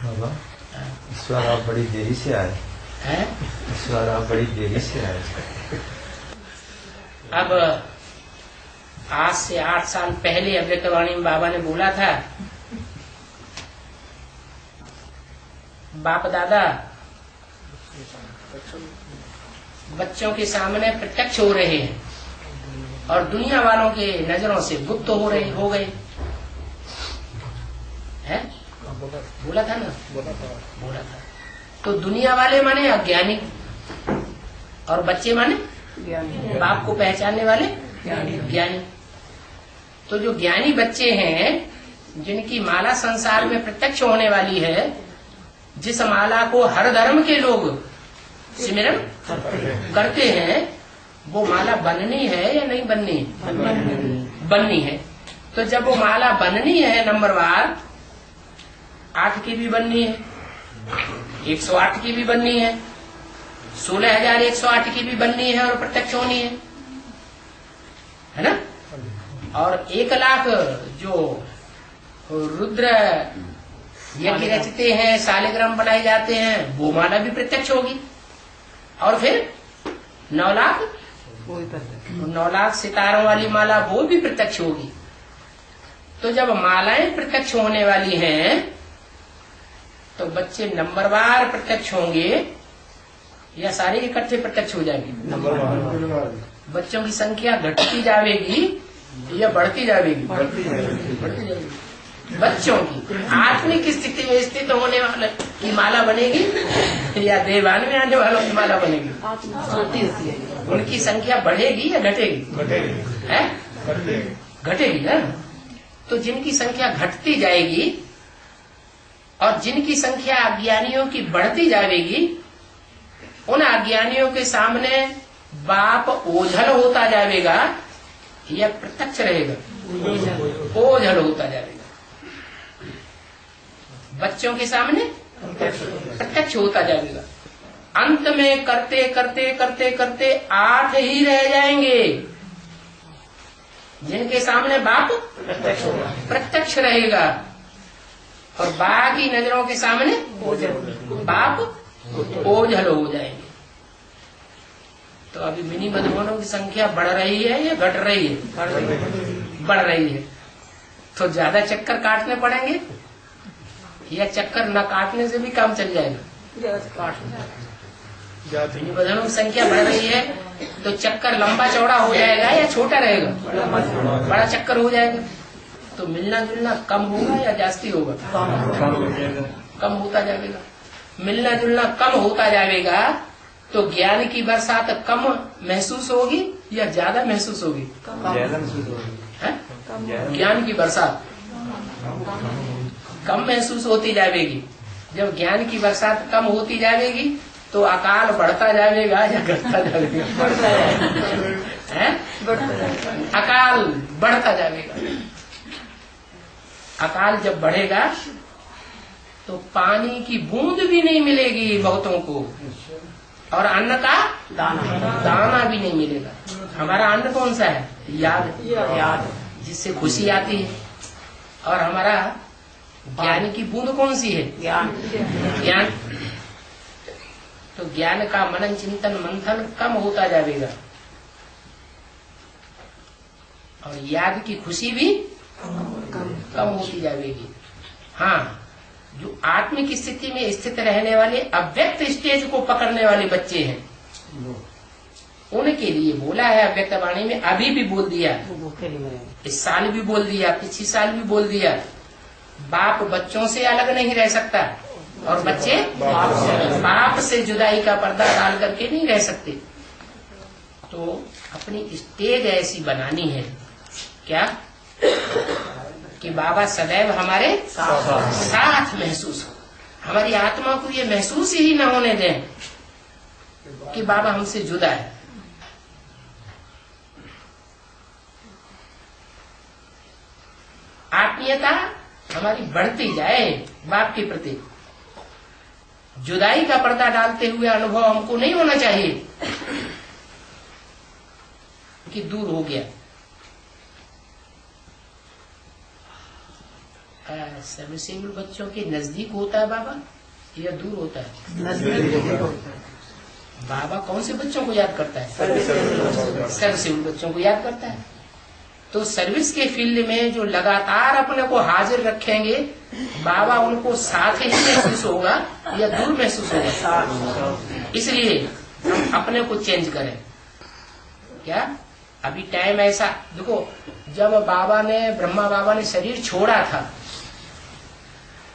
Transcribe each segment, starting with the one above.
बाबा, इस बार आप बड़ी देरी से आए हैं? इस बार आप बड़ी देरी से आए। अब आज से 8 साल पहले अव्यक्तवाणी में बाबा ने बोला था, बाप दादा बच्चों के सामने प्रत्यक्ष हो रहे हैं और दुनिया वालों के नजरों से गुप्त हो गए हैं? बोला था ना, बोला था। तो दुनिया वाले माने अज्ञानी और बच्चे माने बाप को पहचानने वाले ज्ञानी। तो जो ज्ञानी बच्चे हैं जिनकी माला संसार में प्रत्यक्ष होने वाली है, जिस माला को हर धर्म के लोग सिमरन करते हैं, वो माला बननी है या नहीं बननी है? बननी है। तो जब वो माला बननी है नंबरवार 8 की भी बननी है, 108 की भी बननी है, 16,108 की भी बननी है और प्रत्यक्ष होनी है ना? और 1,00,000 जो रुद्र यज्ञ रचते हैं, शालिग्राम बनाए जाते हैं, वो माला भी प्रत्यक्ष होगी। और फिर 9,00,000 सितारों वाली माला वो भी प्रत्यक्ष होगी। तो जब मालाएं प्रत्यक्ष होने वाली हैं तो बच्चे नंबरवार प्रत्यक्ष होंगे या सारे इकट्ठे प्रत्यक्ष हो जाएंगे? बच्चों की संख्या घटती जाएगी या बढ़ती जाएगी? बढ़ती जाएगी। बच्चों की आत्मिक स्थिति में स्थित होने वाले की माला बनेगी या देवान में आने वालों की माला बनेगी? उनकी संख्या बढ़ेगी या घटेगी? घटेगी ना। तो जिनकी संख्या घटती जाएगी और जिनकी संख्या अज्ञानियों की बढ़ती जाएगी, उन अज्ञानियों के सामने बाप ओझल होता जाएगा या प्रत्यक्ष रहेगा? ओझल होता जाएगा। बच्चों के सामने प्रत्यक्ष होता जाएगा। अंत में करते करते करते करते 8 ही रह जाएंगे जिनके सामने बाप प्रत्यक्ष रहेगा और बाकी नजरों के सामने बाप ओझल हो जाएंगे। तो अभी मिनी मधुबनों की संख्या बढ़ रही है या घट रही है? बढ़ रही है। तो ज्यादा चक्कर काटने पड़ेंगे या चक्कर न काटने से भी काम चल जाएगा? मिनी मधुबनों की संख्या बढ़ रही है तो चक्कर लंबा चौड़ा हो जाएगा या छोटा रहेगा? बड़ा चक्कर हो जाएगा। तो मिलना जुलना कम होगा या जास्ती होगा? कम होता जाएगा। मिलना जुलना कम होता जाएगा तो ज्ञान की बरसात कम महसूस होगी या ज्यादा महसूस होगी? ज्ञान की बरसात कम महसूस होती जाएगी। जब ज्ञान की बरसात कम होती जाएगी तो अकाल बढ़ता जाएगा या घटता जाएगा? अकाल बढ़ता जाएगा। अकाल जब बढ़ेगा तो पानी की बूंद भी नहीं मिलेगी बहुतों को और अन्न का दाना भी नहीं मिलेगा। हमारा अन्न कौन सा है? याद, जिससे खुशी आती है। और हमारा ज्ञान की बूंद कौन सी है? ज्ञान। तो ज्ञान का मनन चिंतन मंथन कम होता जाएगा और याद की खुशी भी कम होती जाएगी। हाँ, जो आत्मिक स्थिति में स्थित रहने वाले अव्यक्त स्टेज को पकड़ने वाले बच्चे हैं, उनके लिए बोला है अव्यक्तवाणी में। अभी भी बोल दिया, इस साल भी बोल दिया, पिछले साल भी बोल दिया, बाप बच्चों से अलग नहीं रह सकता और बच्चे बाप से जुदाई का पर्दा डाल करके नहीं रह सकते। तो अपनी स्टेज ऐसी बनानी है क्या कि बाबा सदैव हमारे साथ महसूस हो। हमारी आत्मा को ये महसूस ही न होने दें कि बाबा हमसे जुदा है। आत्मीयता हमारी बढ़ती जाए बाप के प्रति। जुदाई का पर्दा डालते हुए अनुभव हमको नहीं होना चाहिए कि दूर हो गया। सर्विसेबल बच्चों के नजदीक होता है बाबा या दूर होता है? नजदीक बाबा कौन से बच्चों को याद करता है? सर्विसेबल बच्चों को याद करता है। तो सर्विस के फील्ड में जो लगातार अपने को हाजिर रखेंगे, बाबा उनको साथ ही महसूस होगा या दूर महसूस होगा? इसलिए हम अपने को चेंज करें। क्या अभी टाइम ऐसा देखो, जब ब्रह्मा बाबा ने शरीर छोड़ा था,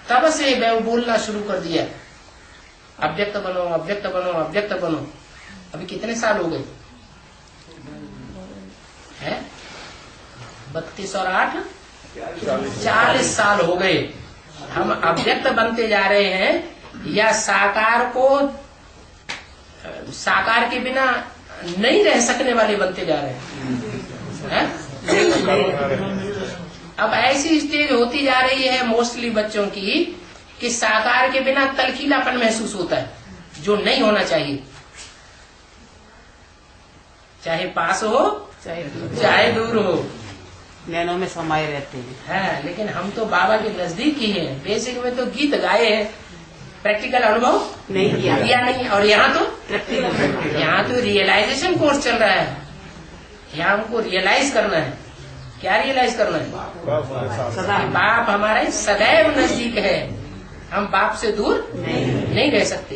तब से वह बोलना शुरू कर दिया, अव्यक्त बनो, अव्यक्त बनो, अव्यक्त बनो। अभी कितने साल हो गए हैं? 32 और 8 40 साल हो गए। हम अव्यक्त बनते जा रहे हैं या साकार के बिना नहीं रह सकने वाले बनते जा रहे हैं? अब ऐसी स्टेज होती जा रही है मोस्टली बच्चों की कि साकार के बिना तलखीलापन महसूस होता है, जो नहीं होना चाहिए। चाहे पास हो चाहे दूर हो, नैनों में समाये रहते हैं। है, लेकिन हम तो बाबा के नजदीक ही हैं। बेसिक में तो गीत गाए हैं, प्रैक्टिकल अनुभव नहीं किया नहीं। और यहाँ तो रियलाइजेशन कोर्स चल रहा है। यहाँ हमको रियलाइज करना है। क्या रियलाइज करना है? सदा बाप हमारे सदैव नजदीक है, हम बाप से दूर नहीं रह सकते।